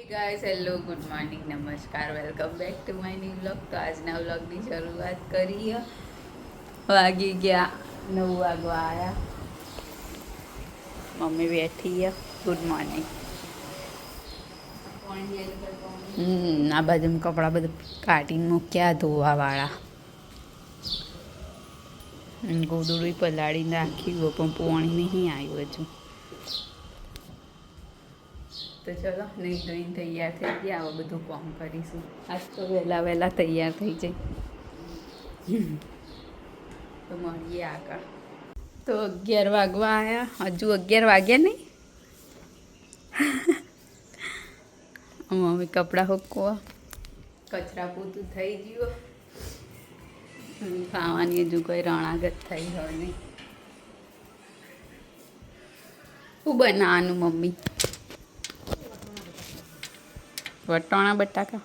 Guys hello good morning નમસ્કાર welcome back to my new vlog. તો આજના વ્લોગની શરૂઆત કરીએ. વાગી ગયા 9 વાગવા આવ્યા. મમ્મી બેઠી છે. Good morning. આ બાજુ કપડાં બધું કાઢીને મૂક્યા ધોવાવાળા. ગોદડું પલાળી નાખ્યું પણ પાણી નહીં આવ્યું હજુ. તો ચલો નહીં ધોઈને તૈયાર થઈ ગયા. આવું બધું કામ કરીશું. આજ તો વહેલા તૈયાર થઈ જાય. તો મળીએ આગળ. તો 11 વાગવા આવ્યા. હજુ 11 વાગ્યા નહીં. મમ્મી કપડાં હુકવા, કચરા પોતું થઈ ગયું. ખાવાની હજુ કોઈ રણાગત થઈ હોય નહીં. શું બનાવવાનું મમ્મી? વટાણા બટાકા.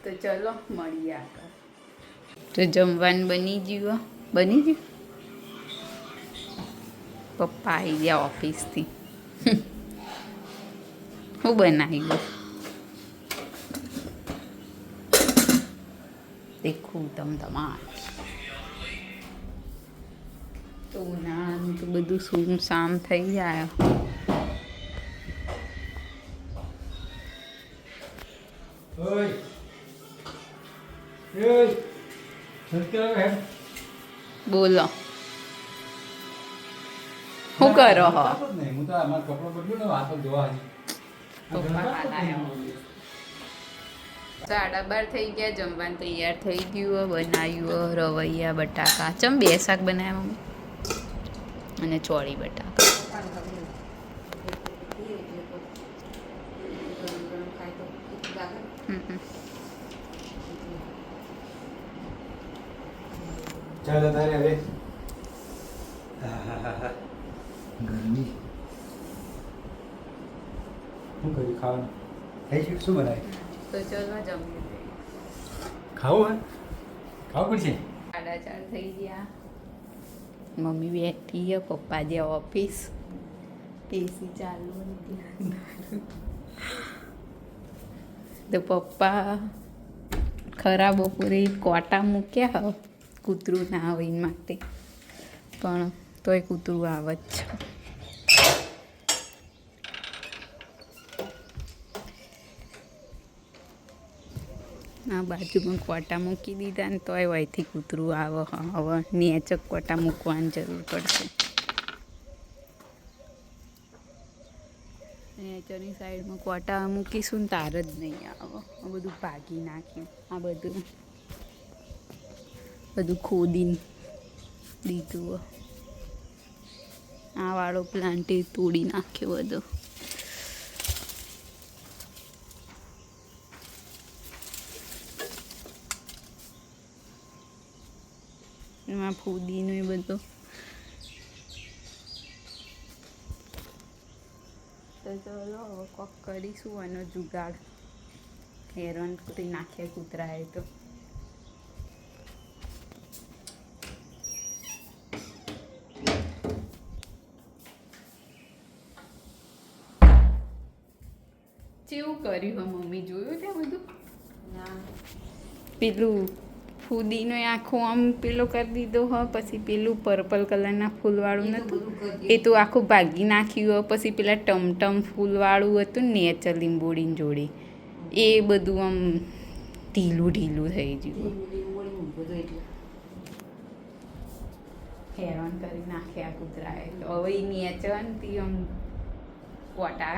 તો ચલો મળીએ આગળ. તો જમવાનું બની ગયું. પપ્પા આવી ગયા ઓફિસથી. શું બનાવ્યું? દેખું તમાર તો ઉનાળાનું તો બધું સૂમસામ થઈ જાય. બોલો શું કરો હો? 12:30 થઈ ગયા. જમવાનું તૈયાર થઈ ગયું. બનાવ્યું રવૈયા બટાકા. ચમ 2 શાક બનાવ્યા મમ્મી અને ચોળી બટાકા. ચાલો તારે હવે ગરમી શું કર્યું ખાવાનું? થઈ છે શું બનાવ્યું? તો ચલો જમીએ. ખાવું હે? ખાવું પડશે. 4:30 થઈ ગયા. મમ્મી બેઠી છે. પપ્પા જ્યાં ઓફિસ. એસી ચાલુ હતી. તો પપ્પા ખરાબ બપોરે કોટા મૂક્યા હો કૂતરું ના આવે એના માટે, પણ તોય કૂતરું આવે જ છે. આ બાજુમાં કોટા મૂકી દીધા ને તોય વયથી કૂતરું આવે. હવે નેચક કોટા મૂકવાની જરૂર પડશે. નેચરની સાઈડમાં કોટા મૂકીશું ને તાર જ નહીં આવે. આ બધું ભાગી નાખ્યું. આ બધું ખોદીને દીધું. આ વાળો પ્લાન્ટ તોડી નાખ્યો બધો. એમાં ફૂદીનો એ બધો. તો ચલો હવે કોક કરીશું આનો જુગાડ. હેરાન કરી નાખ્યા કૂતરાએ તો. કેવું કર્યું હો મમ્મી? જોયું છે બધું? પેલું ફૂદીનો આખું આમ પેલો કરી દીધો હો. પછી પેલું પર્પલ કલરના ફૂલવાળું નહોતું એ તો આખું ભાગી નાખ્યું હોય. પછી પેલા ટમટમ ફૂલવાળું હતું ને નેચર લીંબોડીની જોડે, એ બધું આમ ઢીલું થઈ ગયું. હેરાન કરી નાખ્યા કૂતરાએ તો. હવે એ નેચર ને આમ કોટા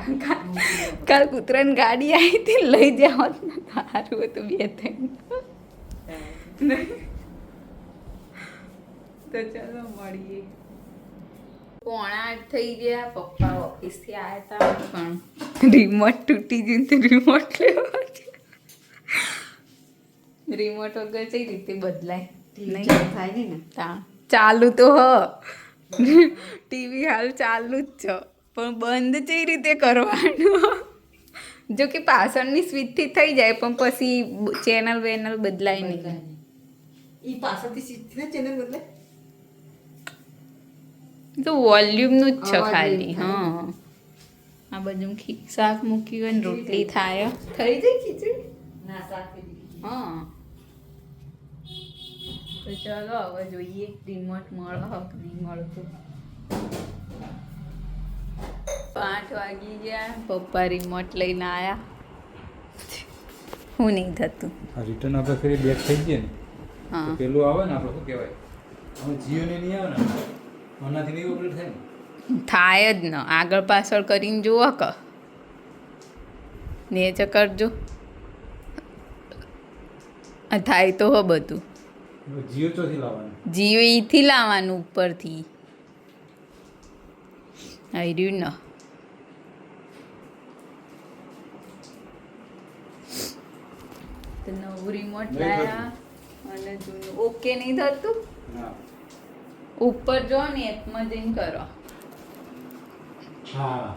કાલ કૂતરાની ગાડી આવી હતી લઈ જાવ સારું હતું. 2-3 તો ચલો મળીએ. 7:45 થઈ ગયા. પપ્પા ઓફિસથી આવ્યા હતા પણ રિમોટ તૂટી ગયું તો રિમોટ લેવા. રિમોટ વગર કઈ રીતે બદલાય? નહીં થાય ને. ચાલુ તો હ ટીવી હાલ ચાલુ જ છે પણ બંધ કઈ રીતે કરવાનું? જો કે પાછળની સ્વિચથી થઈ જાય પણ પછી ચેનલ વેનલ બદલાય નહીં. ઈ પાછળથી સીધી ચેનલ બદલે તો વોલ્યુમનું જ છે ખાલી. હા આ બાજુ શાક મૂકી હોય ને રોટલી થાય થઈ જાય ખીચડી ના શાક કરી દીધી. હા તો ચાલો હવે જોઈએ રિમોટ મળે હક નહીં મળતું 5 વાગી ગયા પપ્પા રિમોટ લઈને આયા હું નહીં થતું આ રિટર્ન આપણે ફરી બેક થઈ ગયે ને હા તો પેલું આવે ને આપણે શું કહેવાય હવે જીઓને નહીં આવે ને આનાથી નહીં ઓપરેટ થાય ને થાય જ ન આગળ પાછળ કરીને જુઓ કે ને જ કરજો આ થાય તો હો બધું હવે જીઓ ચોથી લાવવાનું જીઓ ઈથી લાવવાનું ઉપરથી આર્યું ન તો નવું રિમોટ નહીં થતું. લાયા અને જૂનું ઓકે નહીં થતું ના ઉપર જો ને એપમાં જઈને કરો હા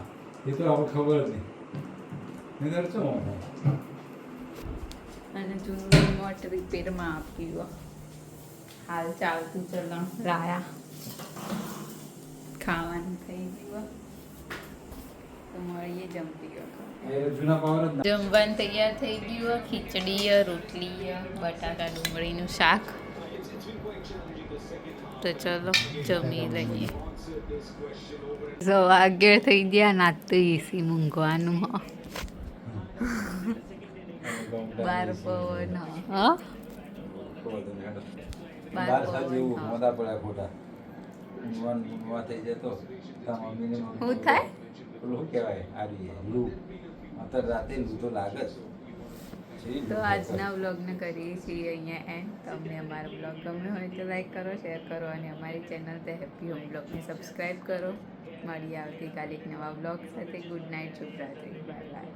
એ તો આપણે ખબર જ નહીં નહીં શું અને જૂનું રિમોટ રિપેરમાં આપ્યું હાલ ચાલતું ચલણ લાયા ખાવાનું થઈ ગયું તો મળીએ જમતી વખત એ જૂના પાવર જ જમવાનું તૈયાર થઈ ગયું ખીચડી રોટલી બટાકા ડુંગળીનું શાક તો ચલો જમી લઈએ સો વાગ્યે થઈ ગયા ના તો એસી મૂંઘવાનું હ બાર પવન હા બાર સાંજે એવું મોદા પડ્યા ખોટા ઊંઘવા થઈ જતો તારા મમ્મીને શું થાય પેલું શું કહેવાય આરી લૂ અત્યારે રાતે લૂ તો લાગે જ તો આજના વ્લોગને કરીએ છીએ અહીંયા એન્ડ તમને અમારો વ્લોગ ગમ્યો હોય તો લાઈક કરો શેર કરો અને અમારી ચેનલ ધ હેપી હોમ બ્લોગને સબસ્ક્રાઈબ કરો મળીએ આવતીકાલે એક નવા વ્લોગ સાથે ગુડ નાઇટ શુભરાત્રી બાય બાય